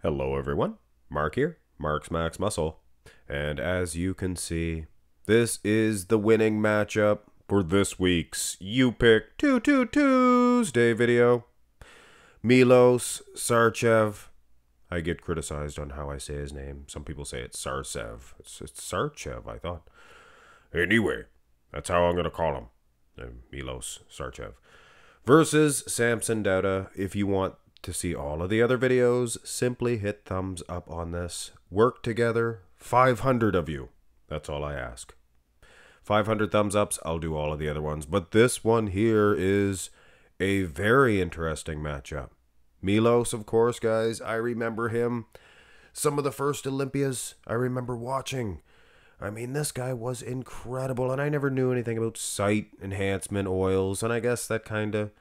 Hello everyone, Mark here, Mark's Max Muscle, and as you can see, this is the winning matchup for this week's You Pick 222 Tuesday video. Milos Sarcev. I get criticized on how I say his name. Some people say it's Sarcev. It's Sarcev, I thought. Anyway, that's how I'm going to call him. Milos Sarcev. Versus Samson Dauda. If you want to see all of the other videos, simply hit thumbs up on this. Work together. 500 of you. That's all I ask. 500 thumbs ups, I'll do all of the other ones. But this one here is a very interesting matchup. Milos, of course, guys. I remember him. Some of the first Olympias I remember watching. I mean, this guy was incredible, and I never knew anything about sight enhancement oils, and I guess that kind of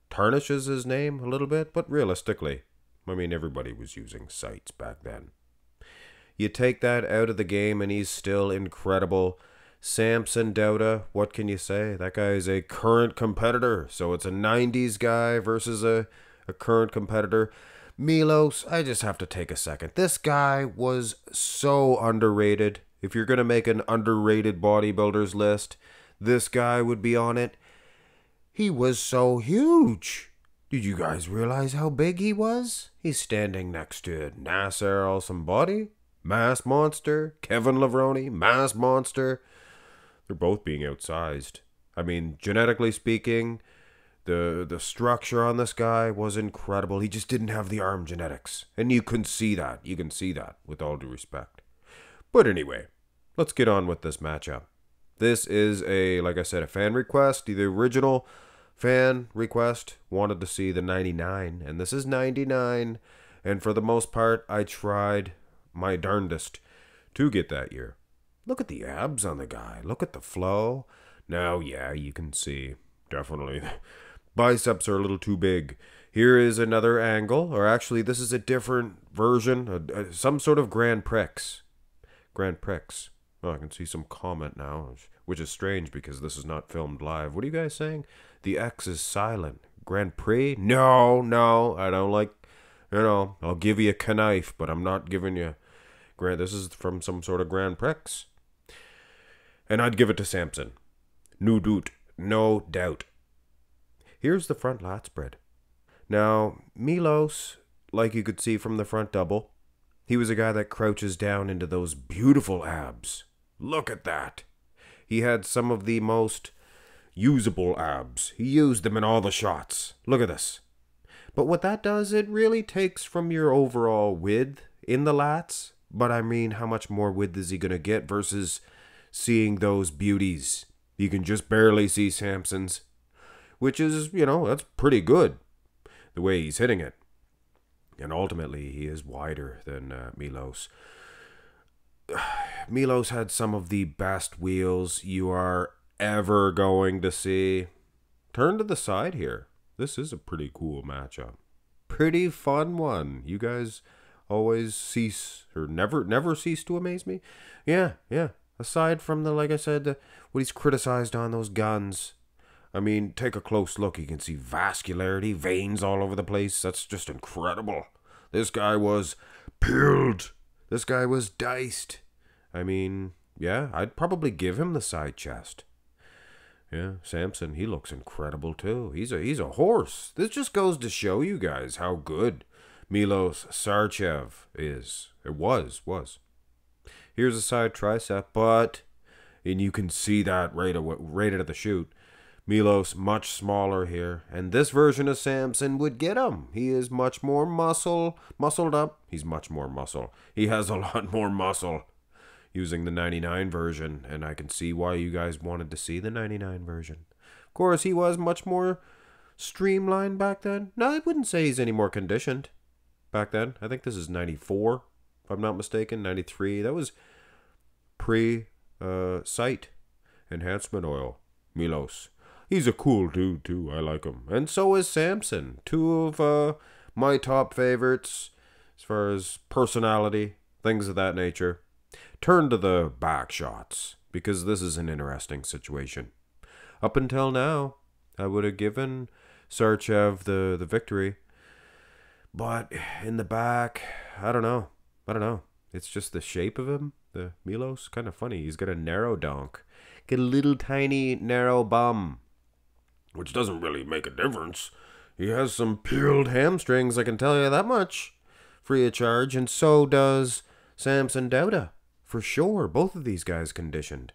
tarnishes his name a little bit, but realistically, I mean, everybody was using sights back then. You take that out of the game, and he's still incredible. Samson Dauda, what can you say? That guy is a current competitor, so it's a 90s guy versus a current competitor. Milos, I just have to take a second. This guy was so underrated. If you're going to make an underrated bodybuilders list, this guy would be on it. He was so huge. Did you guys realize how big he was? He's standing next to Nasser Al-Somebody, mass monster, Kevin Levrone, mass monster. They're both being outsized. I mean, genetically speaking, the structure on this guy was incredible. He just didn't have the arm genetics. And you can see that. You can see that, with all due respect. But anyway, let's get on with this matchup. This is like I said, a fan request. The original fan request wanted to see the 99, and this is 99. And for the most part, I tried my darndest to get that year. Look at the abs on the guy. Look at the flow. Now, yeah, you can see, definitely, biceps are a little too big. Here is another angle, or actually, this is a different version, some sort of Grand Prix. Grand Prix. Oh, I can see some comment now, which is strange because this is not filmed live. What are you guys saying? The X is silent. Grand Prix? No, I don't like, I'll give you a knife, but I'm not giving you this is from some sort of Grand Prix. And I'd give it to Samson. No doubt. Here's the front lat spread. Now, Milos, like you could see from the front double, he was a guy that crouches down into those beautiful abs. Look at that. He had some of the most usable abs. He used them in all the shots. Look at this. But what that does, it really takes from your overall width in the lats. But I mean, how much more width is he going to get versus seeing those beauties? You can just barely see Samson's, which is, that's pretty good, the way he's hitting it. And ultimately, he is wider than Milos. Milos had some of the best wheels you are ever going to see. Turn to the side here. This is a pretty cool matchup. Pretty fun one. You guys always cease, or never cease to amaze me. Yeah. Aside from like I said, what he's criticized on those guns. I mean, take a close look. You can see vascularity, veins all over the place. That's just incredible. This guy was peeled. This guy was diced. I mean, yeah, I'd probably give him the side chest. Yeah, Samson, he looks incredible too. He's a horse. This just goes to show you guys how good Milos Sarcev is. It was. Here's a side tricep, and you can see that right out of the chute. Milos much smaller here, and this version of Samson would get him. He is much more muscled up. He's much more muscle. He has a lot more muscle using the 99 version, and I can see why you guys wanted to see the 99 version. Of course, he was much more streamlined back then. No, I wouldn't say he's any more conditioned back then. I think this is 94, if I'm not mistaken, 93. That was pre-sight enhancement oil, Milos. He's a cool dude, too. I like him. And so is Samson. Two of my top favorites as far as personality, things of that nature. Turn to the back shots, because this is an interesting situation. Up until now, I would have given Sarcev the victory. But in the back, I don't know. It's just the shape of him, the Milos, kind of funny. He's got a narrow donk. Got a little tiny narrow bum, which doesn't really make a difference. He has some peeled hamstrings, I can tell you that much, free of charge, and so does Samson Dauda, for sure. Both of these guys conditioned.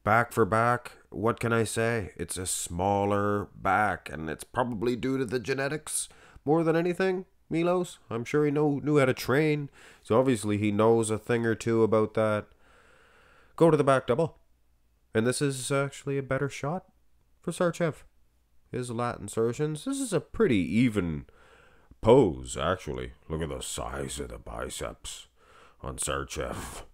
Back for back, what can I say? It's a smaller back, and it's probably due to the genetics more than anything. Milos, I'm sure he knew how to train, so obviously he knows a thing or two about that. Go to the back double. And this is actually a better shot for Sarcev. His lat insertions. This is a pretty even pose, actually. Look at the size of the biceps on Sarcev.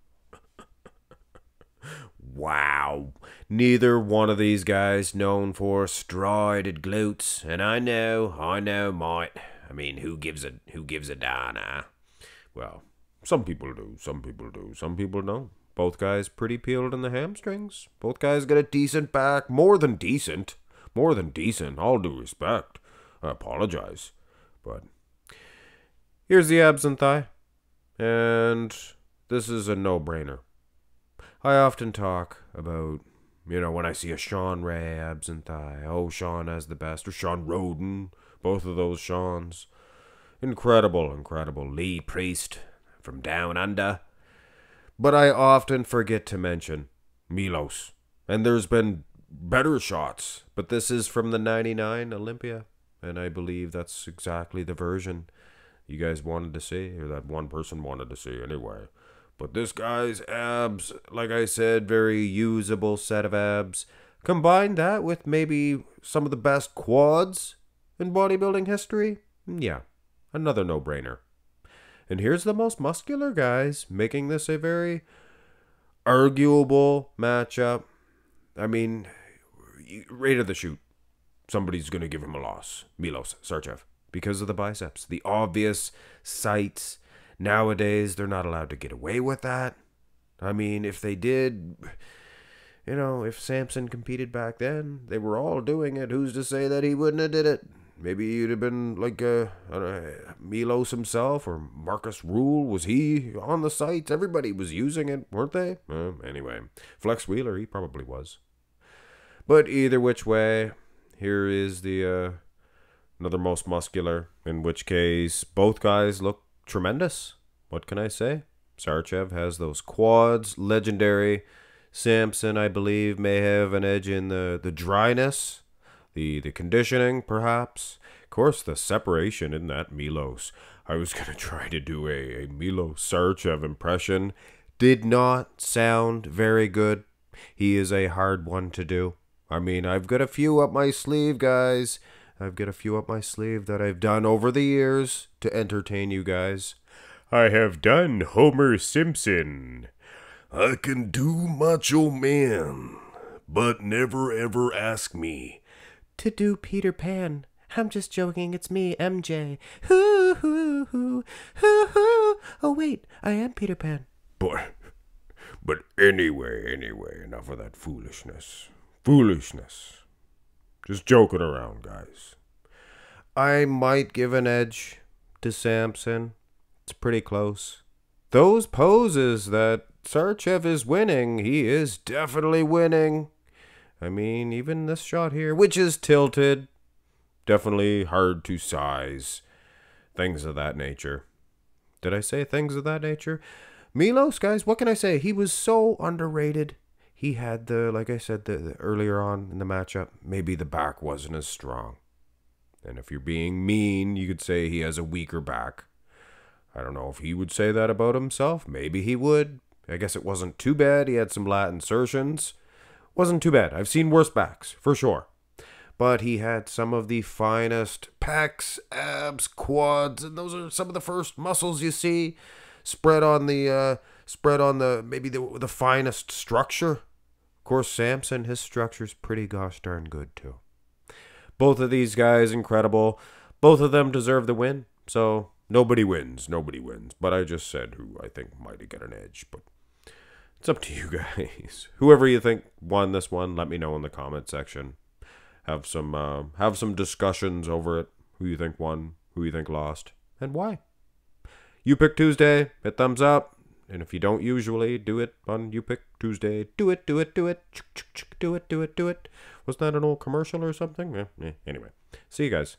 Wow. Neither one of these guys known for striated glutes. And I know, mate. I mean, who gives a darn, huh? Well, some people do, some people don't. Both guys pretty peeled in the hamstrings. Both guys got a decent back. More than decent. All due respect. I apologize. But here's the abs and thigh. And this is a no-brainer. I often talk about, when I see a Sean Ray abs and thigh. Oh, Sean has the best. Or Sean Roden. Both of those Seans. Incredible. Lee Priest from down under. But I often forget to mention Milos. And there's been better shots. But this is from the 99 Olympia. And I believe that's exactly the version you guys wanted to see. Or that one person wanted to see anyway. But this guy's abs, like I said, very usable set of abs. Combine that with maybe some of the best quads in bodybuilding history? Yeah, another no-brainer. And here's the most muscular guys, making this a very arguable matchup. I mean, right at the shoot, somebody's going to give him a loss. Milos Sarcev, because of the biceps. The obvious sights. Nowadays, they're not allowed to get away with that. I mean, if they did, if Samson competed back then, they were all doing it. Who's to say that he wouldn't have did it? Maybe he'd have been like Milos himself or Marcus Rule. Was he on the sites? Everybody was using it, weren't they? Anyway, Flex Wheeler, he probably was. But either which way, here is the another most muscular, in which case both guys look tremendous. What can I say? Sarcev has those quads, legendary. Samson, I believe, may have an edge in the dryness. The conditioning, perhaps. Of course, the separation in that Milos. I was going to try to do a Milos Sarcev impression. Did not sound very good. He is a hard one to do. I mean, I've got a few up my sleeve, guys. I've got a few up my sleeve that I've done over the years to entertain you guys. I have done Homer Simpson. I can do Macho Man, but never ever ask me to do Peter Pan. I'm just joking, it's me, MJ. Hoo, hoo, hoo, hoo, hoo. Oh, wait, I am Peter Pan. But anyway, enough of that foolishness. Just joking around, guys. I might give an edge to Samson. It's pretty close. Those poses that Sarcev is winning, he is definitely winning. I mean, even this shot here, which is tilted, definitely hard to size. Things of that nature. Did I say things of that nature? Milos, guys, what can I say? He was so underrated. He had like I said, the earlier on in the matchup, maybe the back wasn't as strong. And if you're being mean, you could say he has a weaker back. I don't know if he would say that about himself. Maybe he would. I guess it wasn't too bad. He had some lat insertions. Wasn't too bad. I've seen worse backs, for sure. But he had some of the finest pecs, abs, quads, and those are some of the first muscles you see spread on the maybe the finest structure. Of course, Samson, his structure's pretty gosh darn good too. Both of these guys incredible. Both of them deserve the win. So nobody wins. But I just said who I think might get an edge. But it's up to you guys. Whoever you think won this one, let me know in the comment section. Have some discussions over it. Who you think won, who you think lost. and why. You Pick Tuesday, hit thumbs up. And if you don't usually do it on You Pick Tuesday, do it, do it, do it. Do it, do it, do it. Wasn't that an old commercial or something? Anyway, see you guys.